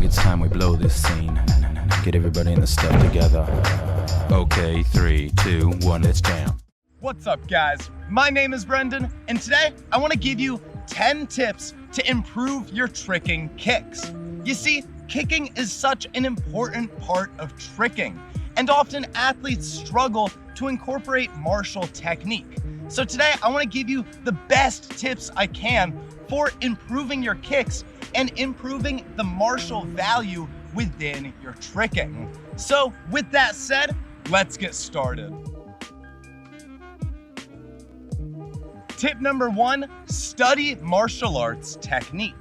it's time we blow this scene. Get everybody in the step together. Okay, 3, 2, 1, let's jam. What's up, guys? My name is Brendan, and today I want to give you 10 tips to improve your tricking kicks. You see, kicking is such an important part of tricking, and often athletes struggle to incorporate martial technique. So today I want to give you the best tips I can for improving your kicks and improving the martial value within your tricking. So with that said, let's get started. Tip number 1, study martial arts technique.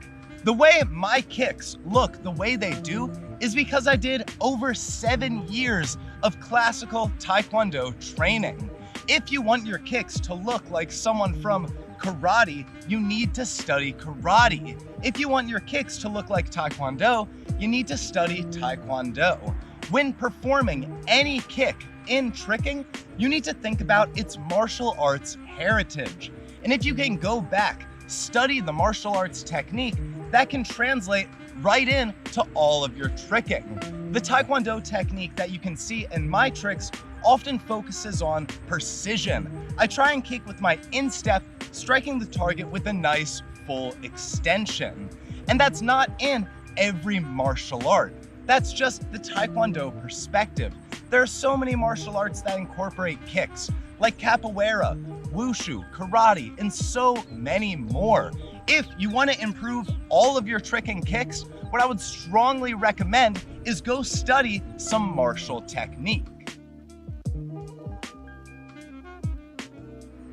The way my kicks look the way they do is because I did over 7 years of classical Taekwondo training. If you want your kicks to look like someone from karate, you need to study karate. If you want your kicks to look like Taekwondo, you need to study Taekwondo. When performing any kick in tricking, you need to think about its martial arts heritage. And if you can go back, study the martial arts technique, that can translate right in to all of your tricking. The Taekwondo technique that you can see in my tricks often focuses on precision. I try and kick with my instep, striking the target with a nice full extension. And that's not in every martial art. That's just the Taekwondo perspective. There are so many martial arts that incorporate kicks, like capoeira, wushu, karate, and so many more. If you want to improve all of your tricking kicks, what I would strongly recommend is go study some martial technique.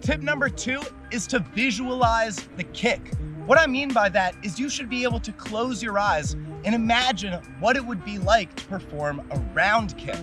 Tip number 2 is to visualize the kick. What I mean by that is you should be able to close your eyes and imagine what it would be like to perform a round kick.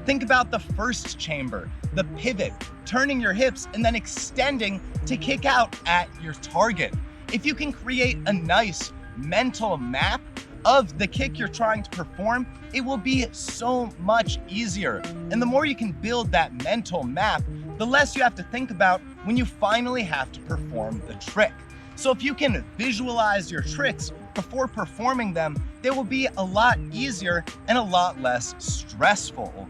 Think about the first chamber, the pivot, turning your hips and then extending to kick out at your target. If you can create a nice mental map of the kick you're trying to perform, it will be so much easier. And the more you can build that mental map, the less you have to think about when you finally have to perform the trick. So if you can visualize your tricks before performing them, they will be a lot easier and a lot less stressful.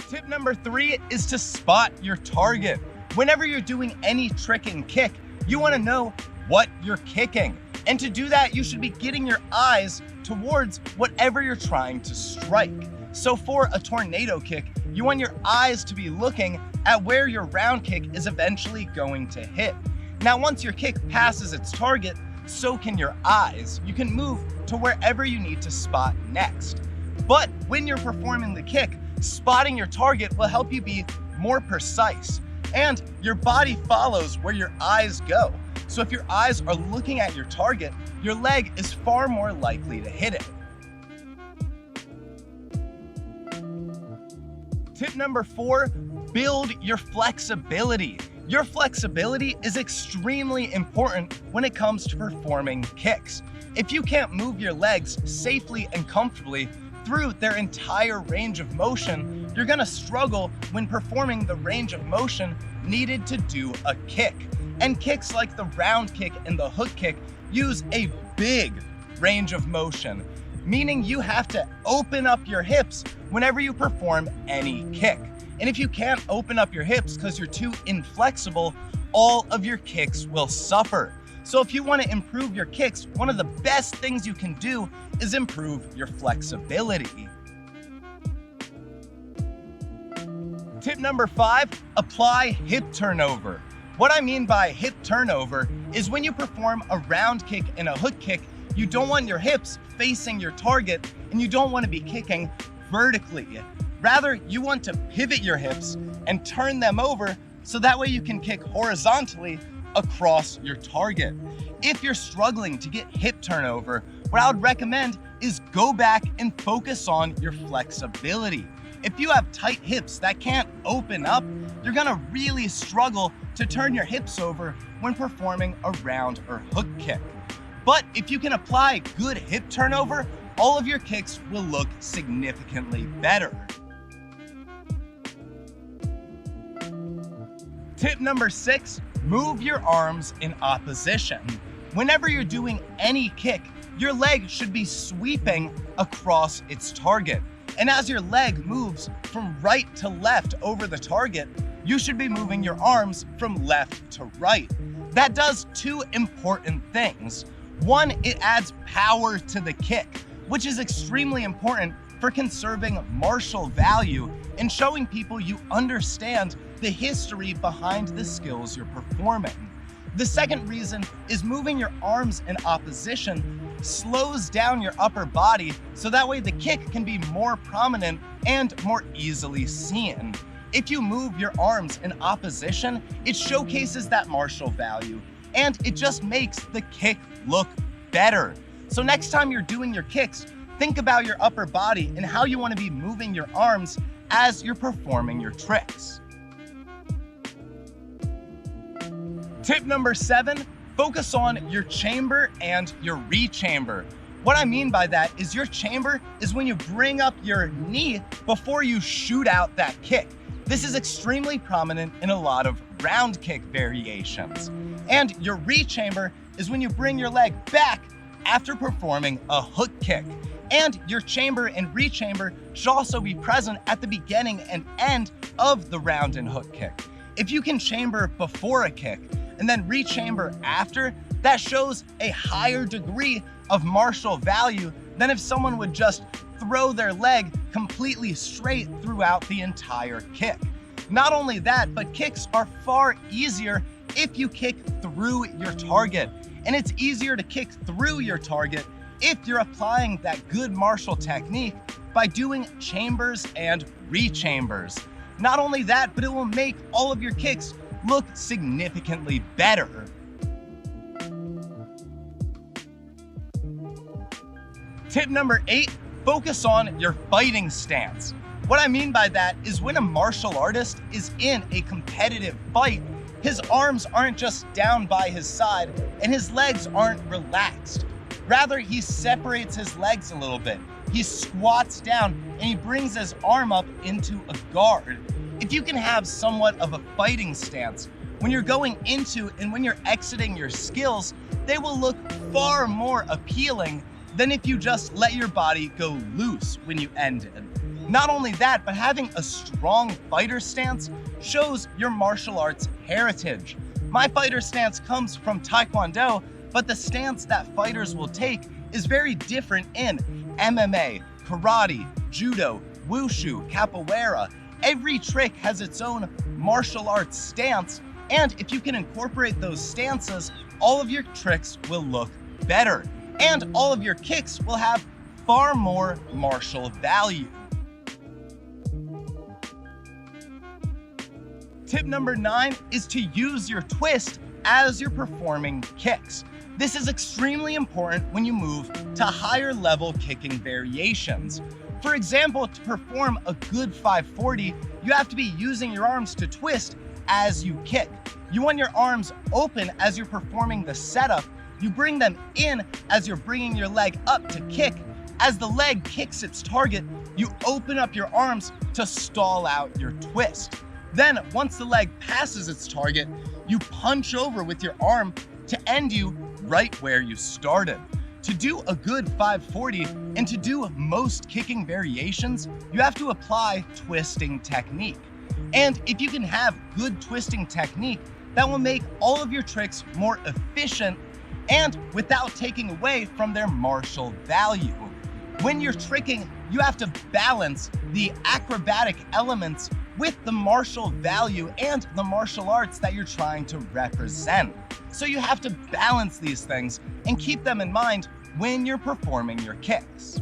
Tip number 3 is to spot your target. Whenever you're doing any tricking kick, you want to know what you're kicking. And to do that, you should be getting your eyes towards whatever you're trying to strike. So for a tornado kick, you want your eyes to be looking at where your round kick is eventually going to hit. Now, once your kick passes its target, so can your eyes. You can move to wherever you need to spot next. But when you're performing the kick, spotting your target will help you be more precise. And your body follows where your eyes go. So if your eyes are looking at your target, your leg is far more likely to hit it. Tip number 4, build your flexibility. Your flexibility is extremely important when it comes to performing kicks. If you can't move your legs safely and comfortably through their entire range of motion, you're gonna struggle when performing the range of motion needed to do a kick. And kicks like the round kick and the hook kick use a big range of motion, meaning you have to open up your hips whenever you perform any kick. And if you can't open up your hips because you're too inflexible, all of your kicks will suffer. So if you want to improve your kicks, one of the best things you can do is improve your flexibility. Tip number 5, apply hip turnover. What I mean by hip turnover is when you perform a round kick and a hook kick, you don't want your hips facing your target and you don't want to be kicking vertically. Rather, you want to pivot your hips and turn them over so that way you can kick horizontally across your target. If you're struggling to get hip turnover, what I would recommend is go back and focus on your flexibility. If you have tight hips that can't open up, you're gonna really struggle to turn your hips over when performing a round or hook kick. But if you can apply good hip turnover, all of your kicks will look significantly better. Tip number 6, move your arms in opposition. Whenever you're doing any kick, your leg should be sweeping across its target. And as your leg moves from right to left over the target, you should be moving your arms from left to right. That does two important things. One, it adds power to the kick, which is extremely important for conserving martial value and showing people you understand the history behind the skills you're performing. The second reason is moving your arms in opposition slows down your upper body so that way the kick can be more prominent and more easily seen. If you move your arms in opposition, it showcases that martial value and it just makes the kick look better. So next time you're doing your kicks, think about your upper body and how you want to be moving your arms as you're performing your tricks. Tip number 7, focus on your chamber and your re-chamber. What I mean by that is your chamber is when you bring up your knee before you shoot out that kick. This is extremely prominent in a lot of round kick variations. And your re-chamber is when you bring your leg back after performing a hook kick. And your chamber and re-chamber should also be present at the beginning and end of the round and hook kick. If you can chamber before a kick and then re-chamber after, that shows a higher degree of martial value than if someone would just throw their leg completely straight throughout the entire kick. Not only that, but kicks are far easier if you kick through your target. And it's easier to kick through your target if you're applying that good martial technique by doing chambers and re-chambers. Not only that, but it will make all of your kicks look significantly better. Tip number 8, focus on your fighting stance. What I mean by that is when a martial artist is in a competitive fight, his arms aren't just down by his side and his legs aren't relaxed. Rather, he separates his legs a little bit. He squats down and he brings his arm up into a guard. If you can have somewhat of a fighting stance, when you're going into and when you're exiting your skills, they will look far more appealing than if you just let your body go loose when you ended. Not only that, but having a strong fighter stance shows your martial arts heritage. My fighter stance comes from Taekwondo, but the stance that fighters will take is very different in MMA, karate, judo, wushu, capoeira. Every trick has its own martial arts stance, and if you can incorporate those stances, all of your tricks will look better, and all of your kicks will have far more martial value. Tip number 9 is to use your twist as you're performing kicks. This is extremely important when you move to higher level kicking variations. For example, to perform a good 540, you have to be using your arms to twist as you kick. You want your arms open as you're performing the setup. You bring them in as you're bringing your leg up to kick. As the leg kicks its target, you open up your arms to stall out your twist. Then, once the leg passes its target, you punch over with your arm to end you right where you started. To do a good 540 and to do most kicking variations, you have to apply twisting technique. And if you can have good twisting technique, that will make all of your tricks more efficient and without taking away from their martial value. When you're tricking, you have to balance the acrobatic elements with the martial value and the martial arts that you're trying to represent. So you have to balance these things and keep them in mind when you're performing your kicks.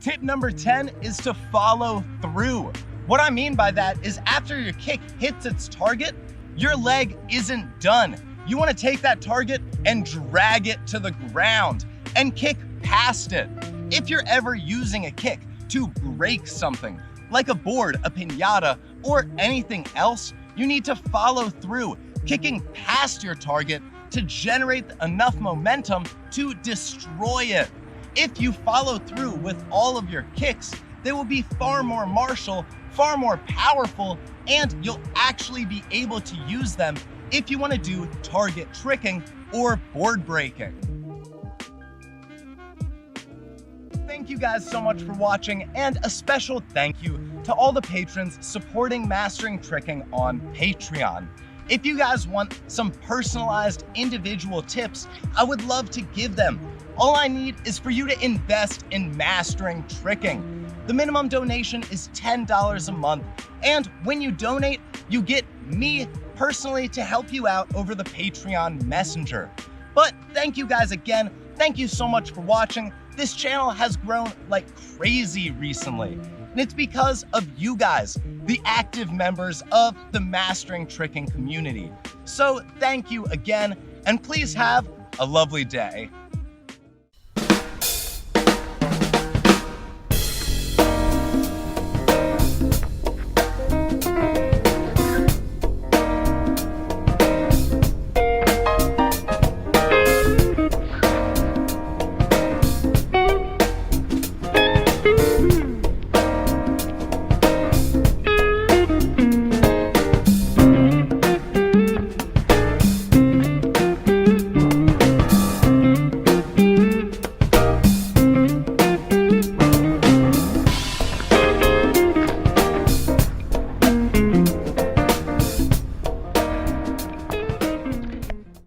Tip number 10 is to follow through. What I mean by that is after your kick hits its target, your leg isn't done. You want to take that target and drag it to the ground and kick past it. If you're ever using a kick to break something, like a board, a piñata, or anything else, you need to follow through, kicking past your target to generate enough momentum to destroy it. If you follow through with all of your kicks, they will be far more martial, far more powerful, and you'll actually be able to use them if you want to do target tricking or board breaking. Thank you guys so much for watching, and a special thank you to all the patrons supporting Mastering Tricking on Patreon. If you guys want some personalized individual tips, I would love to give them. All I need is for you to invest in Mastering Tricking. The minimum donation is $10 a month, and when you donate, you get me personally to help you out over the Patreon Messenger. But thank you guys again. Thank you so much for watching. This channel has grown like crazy recently, and it's because of you guys, the active members of the Mastering Tricking community. So thank you again, and please have a lovely day.